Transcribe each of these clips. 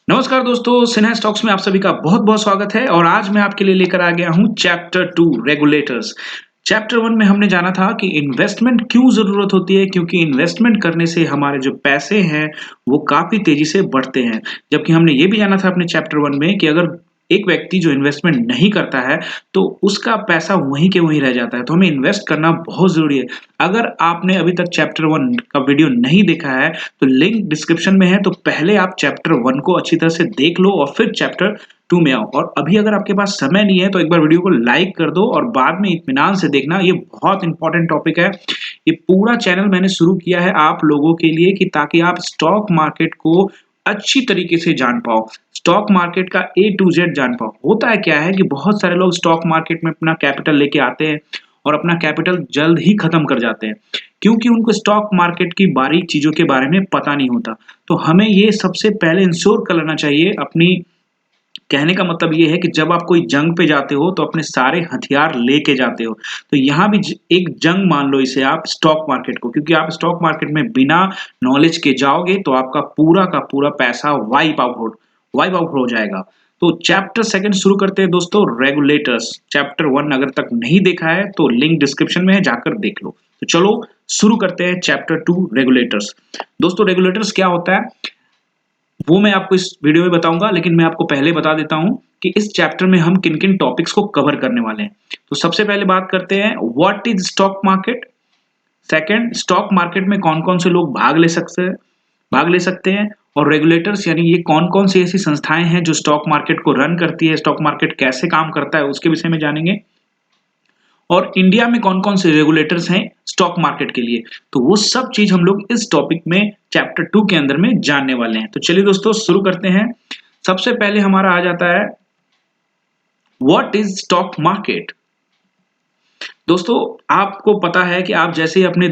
नमस्कार दोस्तों, सिन्हा स्टॉक्स में आप सभी का बहुत-बहुत स्वागत है और आज मैं आपके लिए लेकर आ गया हूँ चैप्टर 2 रेगुलेटर्स। चैप्टर 1 में हमने जाना था कि इन्वेस्टमेंट क्यों ज़रूरत होती है, क्योंकि इन्वेस्टमेंट करने से हमारे जो पैसे हैं, वो काफ़ी तेज़ी से बढ़ते हैं। जबकि हमने ये भी जाना था अपने चैप्टर 1 में कि अगर एक व्यक्ति जो इन्वेस्टमेंट नहीं करता है, तो उसका पैसा वहीं के वहीं रह जाता है। तो हमें इन्वेस्ट करना बहुत ज़रूरी है। अगर आपने अभी तक चैप्टर 1 का वीडियो नहीं देखा है, तो लिंक डिस्क्रिप्शन में है, तो पहले आप चैप्टर 1 को अच्छी तरह से देख लो और फिर चैप्टर 2 में आओ। और अभी अगर आपके पास समय नहीं है तो एक बार वीडियो को लाइक कर दो और बाद में इत्मीनान से देखना, ये बहुत इंपॉर्टेंट टॉपिक है। ये पूरा चैनल मैंने शुरू किया है आप लोगों के लिए कि ताकि आप स्टॉक मार्केट को अच्छी तरीके से जान पाओ। स्टॉक मार्केट का ए टू जेड जान पाओ। होता है क्या है कि बहुत सारे लोग स्टॉक मार्केट में अपना कैपिटल लेके आते हैं और अपना कैपिटल जल्द ही खत्म कर जाते हैं, क्योंकि उनको स्टॉक मार्केट की बारीक चीज़ों के बारे में पता नहीं होता। तो हमें ये सबसे पहले इंश्योर कर लेना चाहिए अपनी। कहने का मतलब ये है कि जब आप कोई जंग पे जाते हो तो अपने सारे हथियार लेके जाते हो। तो यहाँ भी एक जंग मान लो इसे आप स्टॉक मार्केट को, क्योंकि आप स्टॉक मार्केट में बिना नॉलेज के जाओगे तो आपका पूरा का पूरा पैसा वाइप आउट हो जाएगा। तो चैप्टर सेकंड शुरू करते हैं दोस्तों, रेगुलेटर्स। चैप्टर 1 अगर तक नहीं देखा है तो लिंक डिस्क्रिप्शन में है, जाकर देख लो। तो चलो शुरू करते हैं चैप्टर 2 रेगुलेटर्स। दोस्तों रेगुलेटर्स क्या होता है वो मैं आपको इस वीडियो में बताऊंगा, लेकिन मैं आपको पहले बता देता हूं कि इस चैप्टर में हम किन किन टॉपिक्स को कवर करने वाले हैं। तो सबसे पहले बात करते हैं what is stock market. Second, stock market में कौन कौन से लोग भाग ले सकते हैं। और रेगुलेटर्स यानी ये कौन कौन सी ऐसी संस्थाएं हैं जो स्टॉक मार्केट को रन करती है, स्टॉक मार्केट कैसे काम करता है उसके विषय में जानेंगे। और इंडिया में कौन-कौन से रेगुलेटर्स हैं स्टॉक मार्केट के लिए, तो वो सब चीज हम लोग इस टॉपिक में चैप्टर 2 के अंदर में जानने वाले हैं। तो चलिए दोस्तों शुरू करते हैं। सबसे पहले हमारा आ जाता है व्हाट इज स्टॉक मार्केट। दोस्तों आपको पता है कि आप जैसे ही अपने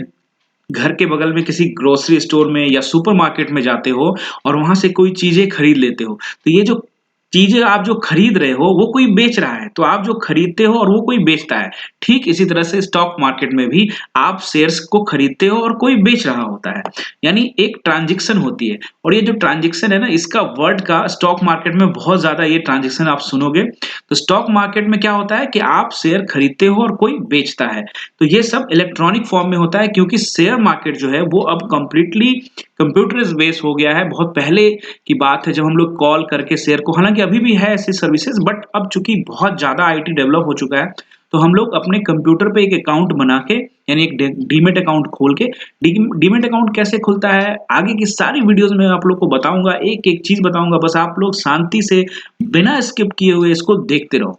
घर के बगल में किसी ग्रोसरी स्टोर में या सुपरमार्केट में जाते हो और वहां से कोई चीजें खरीद लेते हो, तो ये जो चीजें आप जो खरीद रहे हो वो कोई बेच रहा है, तो आप जो खरीदते हो और वो कोई बेचता है। ठीक इसी तरह से स्टॉक मार्केट में भी आप शेयर्स को खरीदते हो और कोई बेच रहा होता है, यानी एक ट्रांजैक्शन होती है। और ये जो ट्रांजैक्शन है ना, इसका वर्ड का स्टॉक मार्केट में बहुत ज्यादा ये ट्रांजैक्शन आप सुनोगे। तो स्टॉक मार्केट में क्या होता है कि आप शेयर खरीदते हो और कोई बेचता है। तो ये सब इलेक्ट्रॉनिक फॉर्म में होता है, क्योंकि शेयर मार्केट जो है वो अब कंप्लीटली कंप्यूटराइज्ड बेस हो गया है। बहुत पहले की बात है जब हम लोग कॉल करके शेयर को, हालांकि अभी भी है ऐसी सर्विसेज, बट अब चूंकि बहुत ज्यादा आईटी डेवलप हो चुका है, तो हम लोग अपने कंप्यूटर पे एक अकाउंट बना के, यानी एक डीमेट अकाउंट खोल के, डीमेट अकाउंट कैसे खुलता है आगे की सारी वीडियोस में आप लोग को बताऊंगा, एक एक चीज बताऊंगा। बस आप लोग शांति से बिना स्किप किए हुए इसको देखते रहो।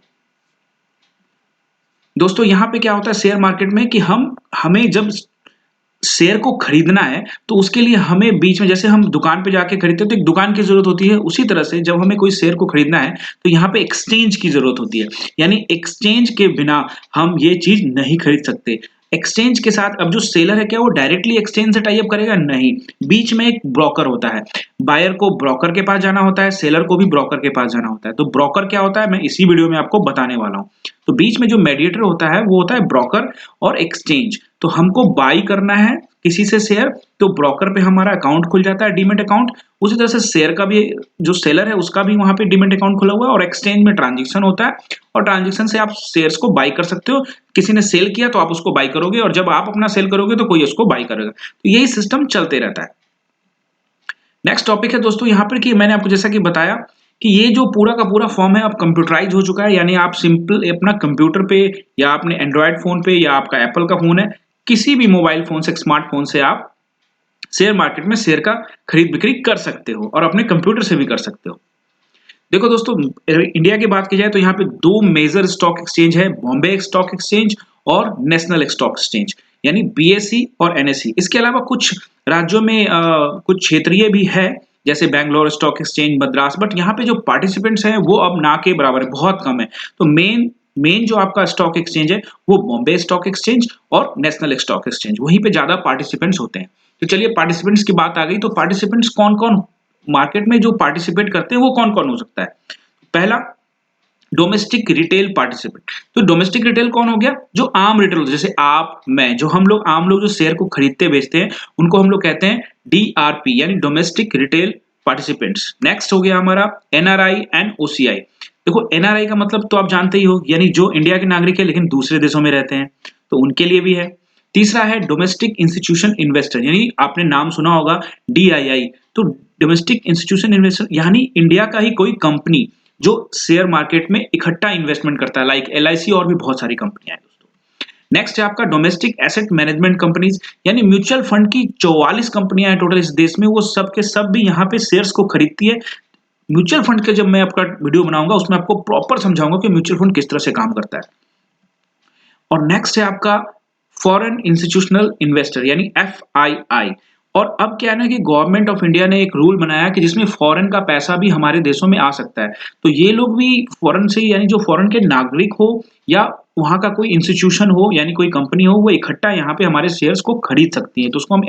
दोस्तों यहाँ पे क्या होता है शेयर मार्केट में कि हमें जब शेयर को खरीदना है तो उसके लिए हमें बीच में, जैसे हम दुकान पे जाके खरीदते हैं तो एक दुकान की जरूरत होती है, उसी तरह से जब हमें कोई शेयर को खरीदना है तो यहाँ पे एक्सचेंज की जरूरत होती है। यानी एक्सचेंज के बिना हम ये चीज नहीं खरीद सकते। एक्सचेंज के साथ अब जो सेलर है क्या वो डायरेक्टली एक्सचेंज से टाई अप करेगा? नहीं, बीच में एक ब्रोकर होता है। बायर को ब्रोकर के पास जाना होता है, सेलर को भी ब्रोकर के पास जाना होता है। तो ब्रोकर क्या होता है मैं इसी वीडियो में आपको बताने वाला हूँ। तो बीच में जो मेडिएटर होता है वो होता है ब्रोकर और एक्सचेंज। तो हमको बाई करना है किसी से शेयर, तो ब्रोकर पे हमारा अकाउंट खुल जाता है, डीमेट अकाउंट। उसी तरह से शेयर का भी, जो सेलर है उसका भी वहां पे डीमेट अकाउंट खुला हुआ है, और एक्सचेंज में ट्रांजेक्शन होता है, और ट्रांजेक्शन से आप शेयर्स को बाई कर सकते हो। किसी ने सेल किया तो आप उसको बाई करोगे, और जब आप अपना सेल करोगे तो कोई उसको बाई करेगा। तो यही सिस्टम चलते रहता है। नेक्स्ट टॉपिक है दोस्तों यहाँ पर कि मैंने आपको जैसा कि बताया कि ये जो पूरा का पूरा फॉर्म है अब कंप्यूटराइज हो चुका है, यानी आप सिंपल अपना कंप्यूटर पे या अपने एंड्रॉयड फोन पे या आपका एप्पल का फोन है, किसी भी मोबाइल फोन से, स्मार्टफोन से आप शेयर मार्केट में शेयर का खरीद बिक्री कर सकते हो, और अपने कंप्यूटर से भी कर सकते हो। देखो दोस्तों इंडिया की बात की जाए तो यहाँ पे दो मेजर स्टॉक एक्सचेंज है, बॉम्बे स्टॉक एक्सचेंज और नेशनल स्टॉक एक्सचेंज, यानी बीएसई और एनएसई। इसके अलावा कुछ राज्यों में कुछ क्षेत्रीय भी है, जैसे Bangalore stock exchange, Madras, but यहाँ पे जो पार्टिसिपेंट्स हैं वो अब ना के बराबर है, बहुत कम है। तो मेन मेन जो आपका स्टॉक एक्सचेंज है वो बॉम्बे स्टॉक एक्सचेंज और नेशनल स्टॉक एक्सचेंज, वहीं पे ज्यादा पार्टिसिपेंट्स होते हैं। तो चलिए पार्टिसिपेंट्स की बात आ गई, तो पार्टिसिपेंट्स कौन कौन मार्केट में जो पार्टिसिपेट करते हैं वो कौन कौन हो सकता है। पहला, डोमेस्टिक रिटेल पार्टिसिपेंट। तो डोमेस्टिक रिटेल कौन हो गया? जो आम रिटेल, जैसे आप मैं, जो हम लोग आम लोग जो शेयर को खरीदते बेचते हैं उनको हम लोग कहते हैं डीआरपी, यानी डोमेस्टिक रिटेल पार्टिसिपेंट्स। नेक्स्ट हो गया हमारा एनआरआई एंड ओसीआई। देखो एनआरआई का मतलब तो आप जानते ही हो, यानी जो इंडिया के नागरिक है लेकिन दूसरे देशों में रहते हैं, तो उनके लिए भी है। तीसरा है डोमेस्टिक इंस्टीट्यूशन इन्वेस्टर, यानी आपने नाम सुना होगा डीआईआई। तो डोमेस्टिक इंस्टीट्यूशन इन्वेस्टर यानी इंडिया का ही कोई कंपनी जो शेयर मार्केट में इकट्ठा इन्वेस्टमेंट करता है, लाइक एलआईसी और भी बहुत सारी कंपनियां हैं दोस्तों। नेक्स्ट है आपका डोमेस्टिक एसेट मैनेजमेंट कंपनीज, यानी म्यूचुअल फंड की 44 कंपनियां हैं टोटल इस देश में, वो सब के सब भी यहाँ पे शेयर्स को खरीदती है। म्यूचुअल फंड के जब मैं आपका वीडियो बनाऊंगा उसमें आपको प्रॉपर समझाऊंगा कि म्यूचुअल फंड किस तरह से काम करता है। और नेक्स्ट है आपका फॉरेन इंस्टीट्यूशनल इन्वेस्टर यानी एफआईआई। और अब क्या है ना कि गवर्नमेंट ऑफ इंडिया ने एक रूल बनाया कि जिसमें फॉरेन का पैसा भी हमारे देशों में आ सकता है। तो ये लोग भी फॉरेन से, यानी जो फॉरेन के नागरिक हो या वहां का कोई इंस्टीट्यूशन हो यानी कोई कंपनी हो, वो इकट्ठा यहाँ पे हमारे शेयर्स को खरीद सकती है, तो उसको हम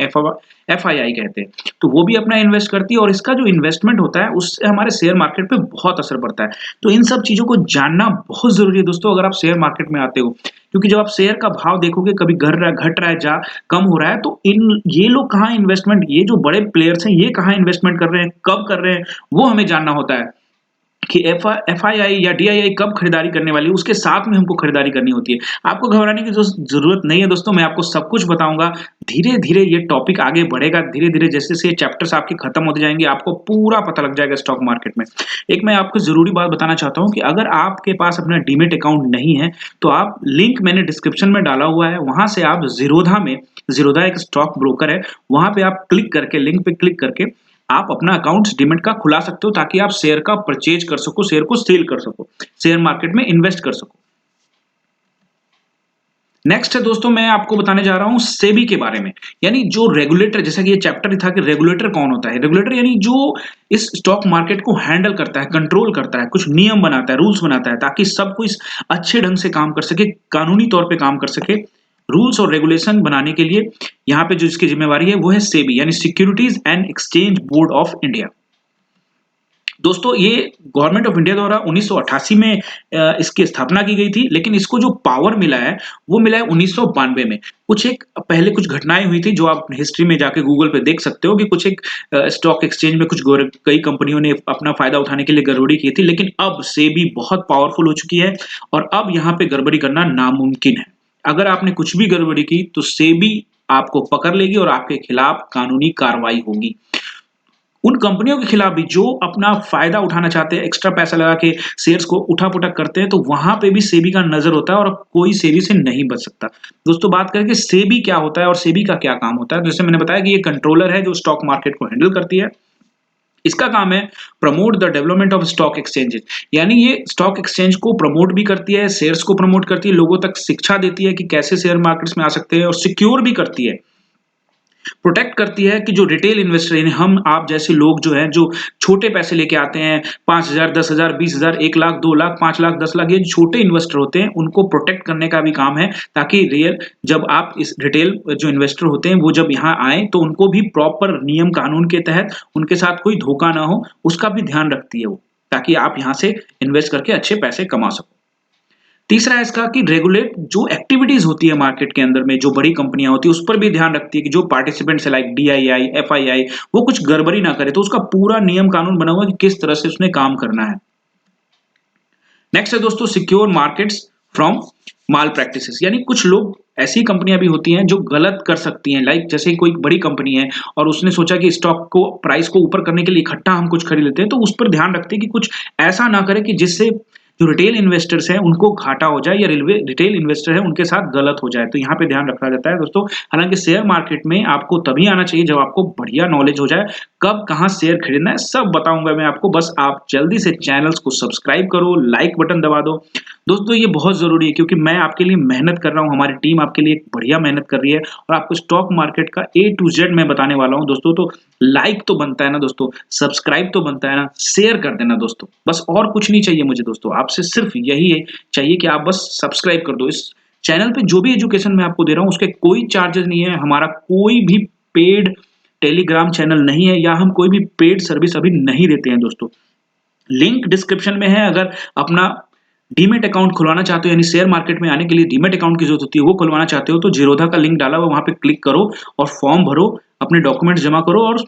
एफआईआई कहते हैं। तो वो भी अपना इन्वेस्ट करती है और इसका जो इन्वेस्टमेंट होता है उससे हमारे शेयर मार्केट पे बहुत असर पड़ता है। तो इन सब चीजों को जानना बहुत जरूरी है दोस्तों अगर आप शेयर मार्केट में आते हो, क्योंकि जब आप शेयर का भाव देखोगे कभी घट रहा है, घट रहा है, जा कम हो रहा है, तो इन ये लोग कहाँ इन्वेस्टमेंट, ये जो बड़े प्लेयर्स हैं ये कहाँ इन्वेस्टमेंट कर रहे हैं, कब कर रहे हैं, वो हमें जानना होता है कि एफआईआई या डीआईआई कब खरीदारी करने वाली है, उसके साथ में हमको खरीदारी करनी होती है। आपको घबराने की जरूरत नहीं है दोस्तों, मैं आपको सब कुछ बताऊंगा। धीरे धीरे ये टॉपिक आगे बढ़ेगा, धीरे धीरे जैसे जैसे चैप्टर्स आपके खत्म होते जाएंगे आपको पूरा पता लग जाएगा स्टॉक मार्केट में। एक मैं आपको जरूरी बात बताना चाहता हूं कि अगर आपके पास अपना डीमेट अकाउंट नहीं है तो आप, लिंक मैंने डिस्क्रिप्शन में डाला हुआ है, वहां से आप जीरोधा में, जीरोधा एक स्टॉक ब्रोकर है, वहां पे आप क्लिक करके, लिंक पे क्लिक करके आप अपना अकाउंट डीमैट का खुला सकते हो, ताकि आप शेयर का परचेज कर सको, शेयर को सेल कर सको, शेयर मार्केट में इन्वेस्ट कर सको। नेक्स्ट है दोस्तों मैं आपको बताने जा रहा हूं सेबी के बारे में, यानी जो रेगुलेटर, जैसा कि ये चैप्टर ही था कि रेगुलेटर कौन होता है। रेगुलेटर यानी जो इस स्टॉक मार्केट को हैंडल करता है, कंट्रोल करता है, कुछ नियम बनाता है, रूल्स बनाता है, ताकि सब कुछ अच्छे ढंग से काम कर सके, कानूनी तौर पे काम कर सके। रूल्स और रेगुलेशन बनाने के लिए यहाँ पे जो इसकी जिम्मेवारी है वो है सेबी यानी securities and exchange board of India. दोस्तों ये गवर्नमेंट ऑफ इंडिया द्वारा 1988 में इसकी स्थापना की गई थी, लेकिन इसको जो पावर मिला है वो मिला है 1992 में। कुछ एक पहले कुछ घटनाएं हुई थी जो आप हिस्ट्री में जाके गूगल पे देख सकते हो कि कुछ एक स्टॉक एक्सचेंज में कुछ कई कंपनियों ने अपना फायदा उठाने के लिए गड़बड़ी की थी, लेकिन अब सेबी बहुत पावरफुल हो चुकी है और अब यहाँ पे गड़बड़ी करना नामुमकिन है। अगर आपने कुछ भी गड़बड़ी की तो सेबी आपको पकड़ लेगी और आपके खिलाफ कानूनी कार्रवाई होगी। उन कंपनियों के खिलाफ भी जो अपना फायदा उठाना चाहते हैं, एक्स्ट्रा पैसा लगा के शेयर्स को उठा-पुठा करते हैं, तो वहां पे भी सेबी का नजर होता है और कोई सेबी से नहीं बच सकता। दोस्तों बात करें कि सेबी क्या होता है और सेबी का क्या काम होता है, जैसे मैंने बताया कि ये कंट्रोलर है जो स्टॉक मार्केट को हैंडल करती है। इसका काम है promote the development of stock exchanges, यानी ये स्टॉक एक्सचेंज को प्रमोट भी करती है, शेयर्स को प्रमोट करती है, लोगों तक शिक्षा देती है कि कैसे शेयर मार्केट्स में आ सकते हैं, और सिक्योर भी करती है, प्रोटेक्ट करती है कि जो रिटेल इन्वेस्टर यानी हम आप जैसे लोग जो हैं, जो छोटे पैसे लेके आते हैं 5,000, 10,000, 20,000, 1 लाख, 2 लाख, 5 लाख, 10 लाख, ये छोटे इन्वेस्टर होते हैं, उनको प्रोटेक्ट करने का भी काम है, ताकि रियल जब आप इस रिटेल जो इन्वेस्टर होते हैं वो जब यहाँ आए तो उनको भी प्रॉपर नियम कानून के तहत उनके साथ कोई धोखा ना हो, उसका भी ध्यान रखती है वो, ताकि आप यहाँ से इन्वेस्ट करके अच्छे पैसे कमा सको। तीसरा है इसका कि रेगुलेट जो एक्टिविटीज होती है मार्केट के अंदर में, जो बड़ी कंपनियां होती है उस पर भी ध्यान रखती है कि जो पार्टिसिपेंट्स है लाइक डीआईआई, एफआईआई, वो कुछ गड़बड़ी ना करे, तो उसका पूरा नियम कानून बना हुआ है कि किस तरह से उसने काम करना है। नेक्स्ट है दोस्तों secure markets from mall practices, यानी कुछ लोग ऐसी कंपनियां भी होती हैं जो गलत कर सकती हैं, लाइक जैसे कोई बड़ी कंपनी है और उसने सोचा कि स्टॉक को प्राइस को ऊपर करने के लिए इकट्ठा हम कुछ खरीद लेते हैं, तो उस पर ध्यान रखते हैं कि कुछ ऐसा ना करे कि जिससे जो रिटेल इन्वेस्टर्स हैं उनको घाटा हो जाए या रिटेल इन्वेस्टर है उनके साथ गलत हो जाए, तो यहाँ पे ध्यान रखा जाता है दोस्तों। हालांकि शेयर मार्केट में आपको तभी आना चाहिए जब आपको बढ़िया नॉलेज हो जाए, कब कहाँ शेयर खरीदना है सब बताऊंगा मैं आपको, बस आप जल्दी से चैनल्स को सब्सक्राइब करो, लाइक बटन दबा दो दोस्तों, ये बहुत जरूरी है क्योंकि मैं आपके लिए मेहनत कर रहा हूँ, हमारी टीम आपके लिए बढ़िया मेहनत कर रही है और आपको स्टॉक मार्केट का A to Z मैं बताने वाला हूँ दोस्तों। तो लाइक तो बनता है ना दोस्तों, सब्सक्राइब तो बनता है ना, शेयर कर देना दोस्तों, बस और कुछ नहीं चाहिए मुझे दोस्तों, आपसे सिर्फ यही है चाहिए कि आप बस सब्सक्राइब कर दो। इस चैनल पे जो भी एजुकेशन मैं आपको दे रहा हूँ उसके कोई चार्जेस नहीं है, हमारा कोई भी पेड टेलीग्राम चैनल नहीं है या हम कोई भी पेड सर्विस अभी नहीं देते हैं दोस्तों। लिंक डिस्क्रिप्शन में है, अगर अपना डीमेट अकाउंट खुलवाना चाहते हो यानी शेयर मार्केट में आने के लिए डीमेट अकाउंट की जरूरत होती है, वो खुलवाना चाहते हो तो जीरोधा का लिंक डाला हुआ वहां पे क्लिक करो और फॉर्म भरो, अपने डॉक्यूमेंट्स जमा करो और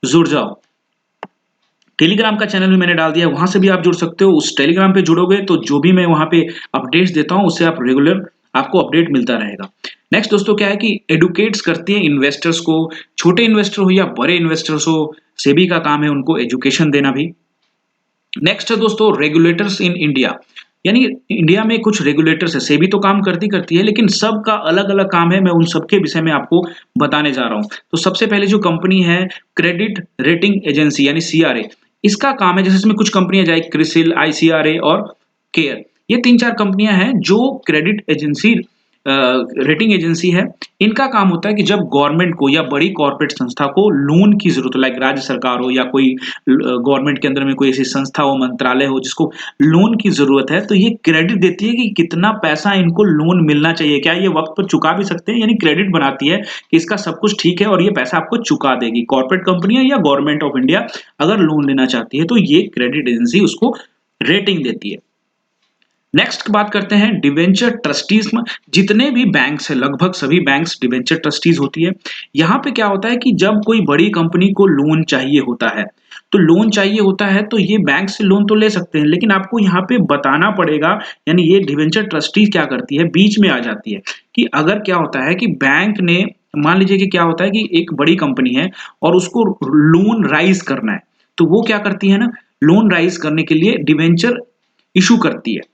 जुड़ जाओ। टेलीग्राम का चैनल भी मैंने डाल दिया है, वहाँ से भी आप जुड़ सकते हो। उस टेलीग्राम पे जुड़ोगे तो जो भी मैं वहाँ पे अपडेट्स देता हूँ, उससे आप रेगुलर आपको अपडेट मिलता रहेगा। नेक्स्ट दोस्तों क्या है कि एडुकेट्स करती है इन्वेस्टर्स को, छोटे इन्वेस्टर हो या बड़े इन्वेस्टर्स हो, सेबी का काम है उनको एजुकेशन देना भी। नेक्स्ट है दोस्तों रेगुलेटर्स इन इंडिया, यानी इंडिया में कुछ रेगुलेटर्स है, सेबी तो काम करती करती है लेकिन सबका अलग अलग काम है, मैं उन सबके विषय में आपको बताने जा रहा हूं। तो सबसे पहले जो कंपनी है क्रेडिट रेटिंग एजेंसी यानी सीआरए, इसका काम है, जैसे इसमें कुछ कंपनियां जाए क्रिसिल, आईसीआरए और केयर, ये तीन चार कंपनियां हैं जो क्रेडिट एजेंसी रेटिंग एजेंसी है। इनका काम होता है कि जब गवर्नमेंट को या बड़ी कॉर्पोरेट संस्था को लोन की जरूरत हो, लाइक राज्य सरकार हो या कोई गवर्नमेंट के अंदर में कोई ऐसी संस्था हो, मंत्रालय हो जिसको लोन की जरूरत है, तो ये क्रेडिट देती है कि कितना पैसा इनको लोन मिलना चाहिए, क्या ये वक्त पर चुका भी सकते हैं, यानी क्रेडिट बनाती है कि इसका सब कुछ ठीक है और ये पैसा आपको चुका देगी। कॉर्पोरेट कंपनियां या गवर्नमेंट ऑफ इंडिया अगर लोन लेना चाहती है तो ये क्रेडिट एजेंसी उसको रेटिंग देती है। नेक्स्ट बात करते हैं डिवेंचर ट्रस्टीज में। जितने भी बैंक्स हैं, लगभग सभी बैंक्स डिवेंचर ट्रस्टीज होती है। यहाँ पे क्या होता है कि जब कोई बड़ी कंपनी को लोन चाहिए होता है, तो लोन चाहिए होता है तो ये बैंक से लोन तो ले सकते हैं, लेकिन आपको यहाँ पे बताना पड़ेगा, यानी ये डिवेंचर ट्रस्टी क्या करती है, बीच में आ जाती है कि अगर क्या होता है कि बैंक ने, मान लीजिए कि क्या होता है कि एक बड़ी कंपनी है और उसको लोन राइज करना है, तो वो क्या करती है ना, लोन राइज करने के लिए डिवेंचर इशू करती है।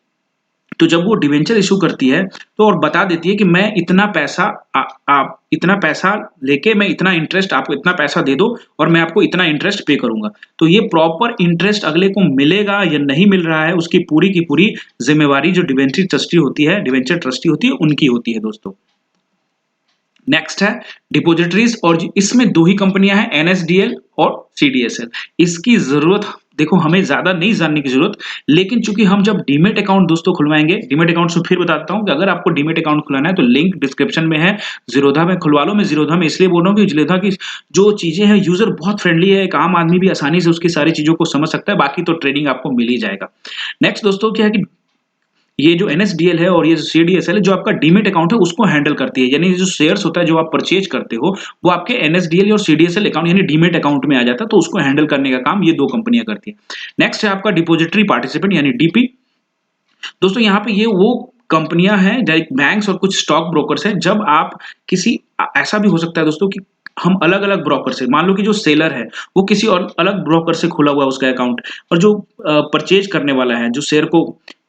तो जब वो डिवेंचर इशू करती है तो और बता देती है कि मैं इतना पैसा आप इतना पैसा लेके मैं इतना इंटरेस्ट, आपको इतना पैसा दे दो और मैं आपको इतना इंटरेस्ट पे करूंगा, तो ये प्रॉपर इंटरेस्ट अगले को मिलेगा या नहीं मिल रहा है, उसकी पूरी की पूरी जिम्मेवारी जो डिवेंचर ट्रस्टी होती है, डिवेंचर ट्रस्टी होती है, उनकी होती है दोस्तों। नेक्स्ट है डिपोजिटरीज, और इसमें दो ही कंपनियां हैं, एनएसडीएल और सीडीएसएल। इसकी जरूरत देखो हमें ज्यादा नहीं जानने की जरूरत, लेकिन चूंकि हम जब डीमेट अकाउंट दोस्तों खुलवाएंगे, डीमेट अकाउंट से फिर बताता हूं कि अगर आपको डीमेट अकाउंट खुलाना है तो लिंक डिस्क्रिप्शन में है, जीरोधा में खुलवा लो। मैं जीरोधा में इसलिए बोल रहा हूँ कि जीरोधा की जो चीजें हैं, यूजर बहुत फ्रेंडली है, एक आम आदमी भी आसानी से उसकी सारी चीजों को समझ सकता है, बाकी तो ट्रेनिंग आपको मिल ही जाएगा। नेक्स्ट दोस्तों क्या है कि ये जो एनएसडीएल है और ये जो सीडीएसएल है, जो आपका डीमेट अकाउंट है उसको हैंडल करती है, यानी जो शेयर्स होता है जो आप परचेज करते हो वो आपके एनएसडीएल और सीडीएसएल अकाउंट यानी डीमेट अकाउंट में आ जाता है, तो उसको हैंडल करने का काम ये दो कंपनियां करती है। नेक्स्ट है आपका डिपोजिटरी पार्टिसिपेंट यानी डीपी। दोस्तों यहाँ पे ये वो कंपनियां हैं, डायरेक्ट बैंक्स और कुछ स्टॉक ब्रोकर्स हैं। जब आप किसी, ऐसा भी हो सकता है दोस्तों कि हम अलग अलग ब्रोकर से, मान लो कि जो सेलर है वो किसी और अलग ब्रोकर से खुला हुआ है उसका अकाउंट, और जो परचेज करने वाला है, जो शेयर को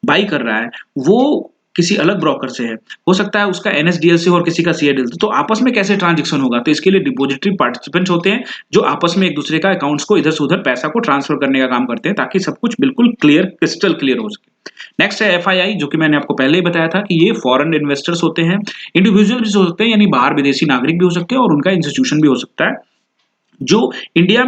बाई कर रहा है, वो किसी अलग ब्रोकर से है, हो सकता है उसका एनएसडीएल से और किसी का सीएडीएल से, तो आपस में कैसे ट्रांजेक्शन होगा, तो इसके लिए डिपॉजिटरी पार्टिसिपेंट्स होते हैं जो आपस में एक दूसरे का अकाउंट्स को इधर से उधर पैसा को ट्रांसफर करने का काम करते हैं, ताकि सब कुछ बिल्कुल क्लियर, क्रिस्टल क्लियर हो सके। नेक्स्ट है एफआईआई, जो कि मैंने आपको पहले ही बताया था कि ये फॉरेन इन्वेस्टर्स होते हैं, इंडिविजुअल भी हो सकते हैं, यानी बाहर विदेशी नागरिक भी हो सकते हैं, और उनका इंस्टीट्यूशन भी हो सकता है, जो इंडिया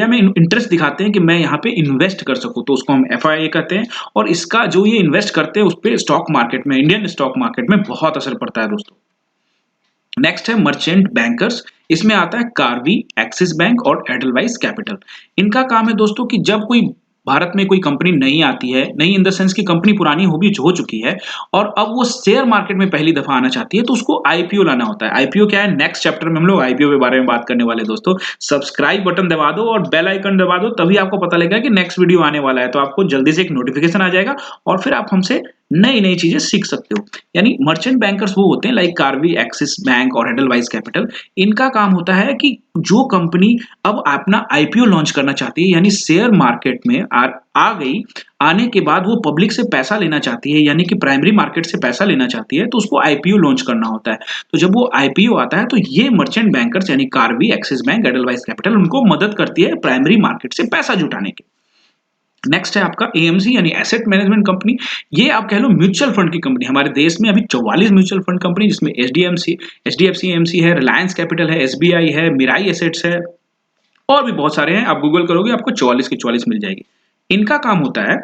में इंटरेस्ट दिखाते हैं कि मैं यहाँ पे इन्वेस्ट कर सकूं, तो उसको हम एफआईआई कहते हैं। और इसका जो ये इन्वेस्ट करते हैं उस पे स्टॉक मार्केट में, इंडियन स्टॉक मार्केट में बहुत असर पड़ता है दोस्तों। नेक्स्ट है मर्चेंट बैंकर्स, इसमें आता है कार्वी, एक्सिस बैंक और एडलवाइस कैपिटल। इनका काम है दोस्तों कि जब कोई भारत में कोई कंपनी नई आती है, नई इन द सेंस की कंपनी पुरानी हो चुकी है और अब वो शेयर मार्केट में पहली दफा आना चाहती है, तो उसको आईपीओ लाना होता है। आईपीओ क्या है, नेक्स्ट चैप्टर में हम लोग आईपीओ के बारे में बात करने वाले दोस्तों। सब्सक्राइब बटन दबा दो और बेल आइकन दबा दो, तभी आपको पता लगेगा कि नेक्स्ट वीडियो आने वाला है, तो आपको जल्दी से एक नोटिफिकेशन आ जाएगा और फिर आप हमसे नई नई चीजें सीख सकते हो। यानी मर्चेंट बैंकर्स वो होते हैं लाइक कार्वी, एक्सिस बैंक और एडलवाइस कैपिटल। इनका काम होता है कि जो कंपनी अब अपना आईपीओ लॉन्च करना चाहती है, यानी शेयर मार्केट में आ गई, आने के बाद वो पब्लिक से पैसा लेना चाहती है, यानी कि प्राइमरी मार्केट से पैसा लेना चाहती है, तो उसको आईपीओ लॉन्च करना होता है। तो जब वो आईपीओ आता है तो ये मर्चेंट बैंकर्स यानी Karvy, Axis Bank, Edelweiss Capital उनको मदद करती है प्राइमरी मार्केट से पैसा जुटाने की। नेक्स्ट है आपका एएमसी यानी एसेट मैनेजमेंट कंपनी। ये आप कह लो म्यूचुअल फंड की कंपनी। हमारे देश में अभी 44 म्यूचुअल फंड कंपनी, जिसमें एचडीएफसी एएमसी है, रिलायंस कैपिटल है, एसबीआई है, मिराई एसेट्स है, और भी बहुत सारे हैं। आप गूगल करोगे आपको 44 की 44 मिल जाएगी। इनका काम होता है,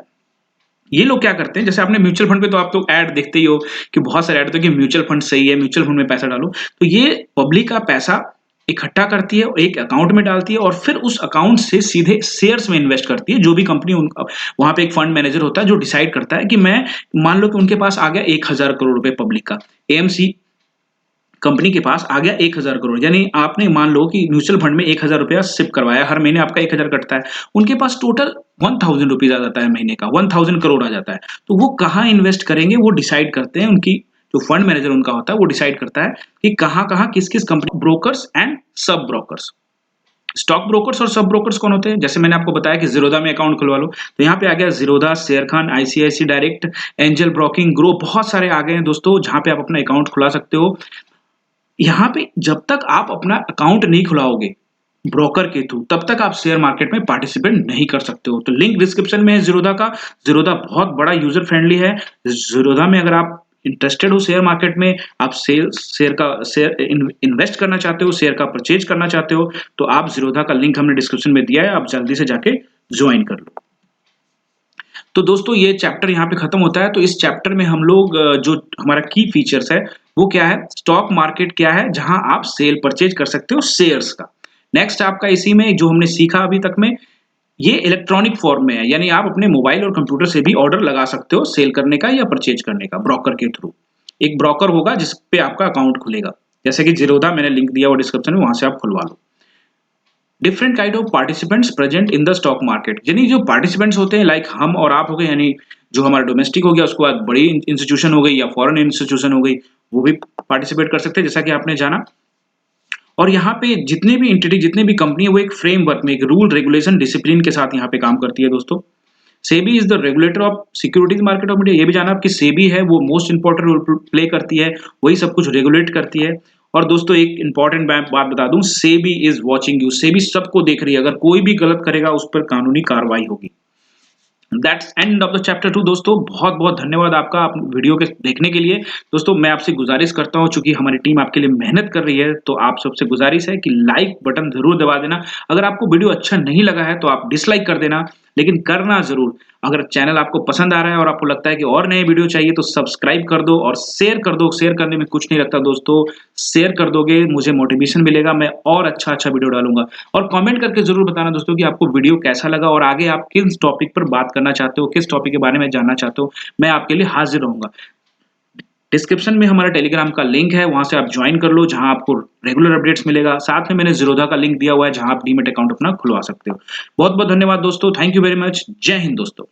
ये लोग क्या करते हैं, जैसे आपने म्यूचुअल फंड पे तो आप तो ऐड देखते ही हो कि बहुत सारे ऐड होते हैं कि म्यूचुअल फंड सही है, म्यूचुअल फंड में पैसा डालो, तो ये पब्लिक का पैसा इकट्ठा करती है और एक अकाउंट में डालती है और फिर उस अकाउंट से सीधे शेयर्स में इन्वेस्ट करती है। जो भी कंपनी उनका, वहां पे एक फंड मैनेजर होता है जो डिसाइड करता है कि मैं, मान लो कि उनके पास आ गया 1000 करोड़ रुपए पब्लिक का, एएमसी कंपनी के पास आ गया 1000 करोड़, यानी आपने मान लो कि म्यूचुअल फंड में 1000 रुपया सिप करवाया, हर महीने आपका 1000 कटता है, उनके पास टोटल 1000 रुपीज आ जाता है महीने का, 1000 करोड़ आ जाता है। तो वो कहाँ इन्वेस्ट करेंगे वो डिसाइड करते हैं, उनकी जो फंड मैनेजर उनका होता है वो डिसाइड करता है कि कहाँ कहाँ किस किस कंपनी। ब्रोकर्स एंड सब ब्रोकर्स, स्टॉक ब्रोकर्स और सब ब्रोकर्स कौन होते हैं? जैसे मैंने आपको बताया कि ज़ीरोधा में अकाउंट खुलवा लो, तो यहाँ पे आ गया Zerodha, Sharekhan, ICICI direct, Angel Broking, Groww, बहुत सारे आ गए हैं दोस्तों जहाँ पे आप अपना अकाउंट खुला सकते हो। यहाँ पे जब तक आप अपना अकाउंट नहीं खुलाओगे ब्रोकर के थ्रू, तब तक आप शेयर मार्केट में पार्टिसिपेट नहीं कर सकते हो। तो लिंक डिस्क्रिप्शन में है ज़ीरोधा का। ज़ीरोधा बहुत बड़ा यूजर फ्रेंडली है। ज़ीरोधा में अगर आप इंटरेस्टेड हो शेयर मार्केट में, आप शेयर इन्वेस्ट करना चाहते हो, शेयर का परचेज करना चाहते हो, तो आप ज़ीरोधा का लिंक हमने डिस्क्रिप्शन में दिया है, आप जल्दी से जाके ज्वाइन कर लो। तो दोस्तों ये चैप्टर यहाँ पे खत्म होता है। तो इस चैप्टर में हम लोग जो हमारा की फीचर्स है वो क्या है, स्टॉक मार्केट क्या है जहां आप सेल परचेज कर सकते हो शेयर्स का। नेक्स्ट आपका इसी में जो हमने सीखा अभी तक में, ये इलेक्ट्रॉनिक फॉर्म में है, यानी आप अपने मोबाइल और कंप्यूटर से भी ऑर्डर लगा सकते हो सेल करने का या परचेज करने का ब्रोकर के थ्रू। एक ब्रोकर होगा जिस पे आपका अकाउंट खुलेगा, जैसे कि ज़ीरोधा मैंने लिंक दिया वो डिस्क्रिप्शन में, वहां से आप खुलवा लो। Different kind of participants present in the stock market, यानी जो पार्टिसिपेंट्स होते हैं लाइक हम और आप हो गए, यानी जो हमारा डोमेस्टिक हो गया, उसके बाद बड़ी इंस्टीट्यूशन हो गई या फॉरेन इंस्टीट्यूशन हो गई, वो भी पार्टिसिपेट कर सकते हैं जैसा कि आपने जाना। और यहाँ पे जितने भी एंटिटी, जितने भी कंपनी है, वो एक फ्रेमवर्क में, एक रूल रेगुलेशन डिसिप्लिन के साथ यहाँ पे काम करती है दोस्तों। SEBI is the regulator of securities market of India. ये भी जाना आपकी सेबी है वो मोस्ट इंपॉर्टेंट रोल प्ले करती है, वही सब कुछ रेगुलेट करती है। और दोस्तों एक इंपॉर्टेंट बात बता दूं, SEBI is watching you. SEBI सबको देख रही है, अगर कोई भी गलत करेगा उस पर कानूनी कार्रवाई होगी। That's end of the chapter 2 दोस्तों। बहुत बहुत धन्यवाद आपका आप वीडियो के देखने के लिए। दोस्तों मैं आपसे गुजारिश करता हूं, चूंकि हमारी टीम आपके लिए मेहनत कर रही है, तो आप सबसे गुजारिश है कि लाइक बटन जरूर दबा देना। अगर आपको वीडियो अच्छा नहीं लगा है तो आप डिसलाइक कर देना, लेकिन करना जरूर। अगर चैनल आपको पसंद आ रहा है और आपको लगता है कि और नए वीडियो चाहिए तो सब्सक्राइब कर दो और शेयर कर दो। शेयर करने में कुछ नहीं लगता दोस्तों, शेयर कर दोगे मुझे मोटिवेशन मिलेगा, मैं और अच्छा वीडियो डालूंगा। और कमेंट करके जरूर बताना दोस्तों कि आपको वीडियो कैसा लगा और आगे आप किस टॉपिक पर बात करना चाहते हो, किस टॉपिक के बारे में जानना चाहते हो, मैं आपके लिए हाजिर रहूंगा। डिस्क्रिप्शन में हमारा टेलीग्राम का लिंक है, वहां से आप ज्वाइन कर लो, जहां आपको रेगुलर अपडेट्स मिलेगा। साथ में मैंने ज़ीरोधा का लिंक दिया हुआ है जहां आप डीमैट अकाउंट अपना खुलवा सकते हो। बहुत बहुत धन्यवाद दोस्तों, थैंक यू वेरी मच, जय हिंद दोस्तों।